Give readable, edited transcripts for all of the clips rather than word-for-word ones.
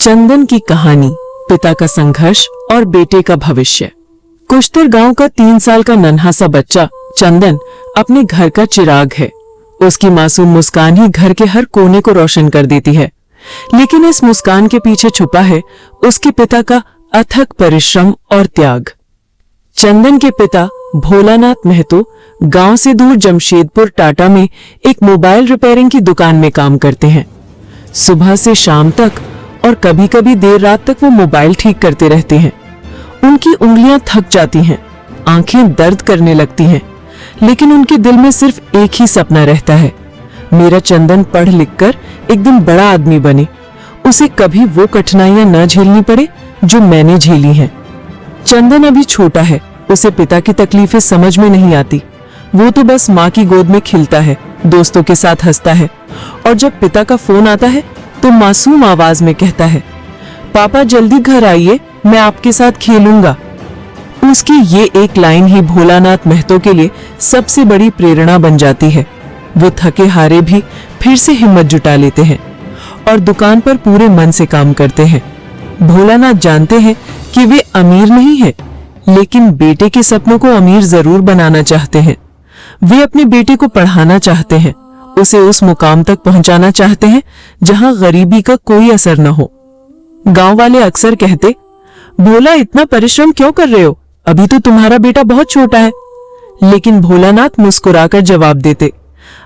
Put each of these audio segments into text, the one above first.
चंदन की कहानी, पिता का संघर्ष और बेटे का भविष्य। कुश्तर गांव का 3 साल का नन्हा सा बच्चा चंदन अपने घर का चिराग है। उसकी मासूम मुस्कान ही घर के हर कोने को रोशन कर देती है, लेकिन इस मुस्कान के पीछे छुपा है उसके पिता का अथक परिश्रम और त्याग। चंदन के पिता भोलानाथ महतो गांव से दूर जमशेदपुर टाटा में एक मोबाइल रिपेयरिंग की दुकान में काम करते हैं। सुबह से शाम तक और कभी कभी देर रात तक वो मोबाइल ठीक करते रहते हैं। उनकी उंगलियां थक जाती हैं, आंखें दर्द करने लगती हैं, लेकिन उनके दिल में सिर्फ एक ही सपना रहता है, मेरा चंदन पढ़ लिखकर एक दिन बड़ा आदमी बने, उसे कभी वो कठिनाइयां न झेलनी पड़े जो मैंने झेली हैं। चंदन अभी छोटा है, उसे पिता की तकलीफें समझ में नहीं आती। वो तो बस माँ की गोद में खिलता है, दोस्तों के साथ हंसता है, और जब पिता का फोन आता है तो मासूम आवाज में कहता है, पापा जल्दी घर आइए, मैं आपके साथ खेलूंगा। उसकी ये एक लाइन ही भोलानाथ महतो के लिए सबसे बड़ी प्रेरणा बन जाती है। वो थके हारे भी फिर से हिम्मत जुटा लेते हैं और दुकान पर पूरे मन से काम करते हैं। भोलानाथ जानते हैं कि वे अमीर नहीं है, लेकिन बेटे के सपनों को अमीर जरूर बनाना चाहते हैं। वे अपने बेटे को पढ़ाना चाहते हैं, उसे उस मुकाम तक पहुंचाना चाहते हैं जहां गरीबी का कोई असर न हो। गांव वाले अक्सर कहते, भोला इतना परिश्रम क्यों कर रहे हो, अभी तो तुम्हारा बेटा बहुत छोटा है। लेकिन भोलानाथ मुस्कुराकर जवाब देते,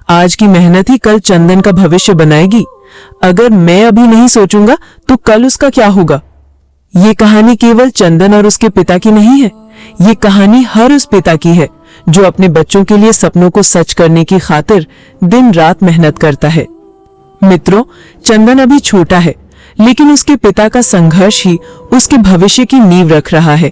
आज की मेहनत ही कल चंदन का भविष्य बनाएगी। अगर मैं अभी नहीं सोचूंगा तो कल उसका क्या होगा। ये कहानी केवल चंदन और उसके पिता की नहीं है, ये कहानी हर उस पिता की है जो अपने बच्चों के लिए सपनों को सच करने की खातिर दिन रात मेहनत करता है। मित्रों, चंदन अभी छोटा है, लेकिन उसके पिता का संघर्ष ही उसके भविष्य की नींव रख रहा है।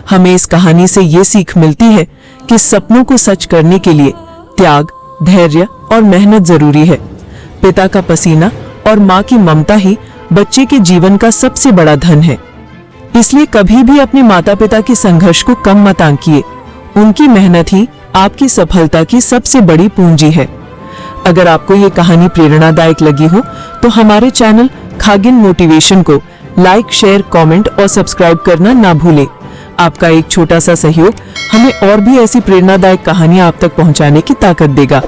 हमें इस कहानी से ये सीख मिलती है कि सपनों को सच करने के लिए त्याग, धैर्य और मेहनत जरूरी है। पिता का पसीना और माँ की ममता ही बच्चे के जीवन का सबसे बड़ा धन है। इसलिए कभी भी अपने माता पिता के संघर्ष को कम मत आंकिए। उनकी मेहनत ही आपकी सफलता की सबसे बड़ी पूंजी है। अगर आपको ये कहानी प्रेरणादायक लगी हो तो हमारे चैनल खागिन मोटिवेशन को लाइक, शेयर, कमेंट और सब्सक्राइब करना ना भूलें। आपका एक छोटा सा सहयोग हमें और भी ऐसी प्रेरणादायक कहानियां आप तक पहुंचाने की ताकत देगा।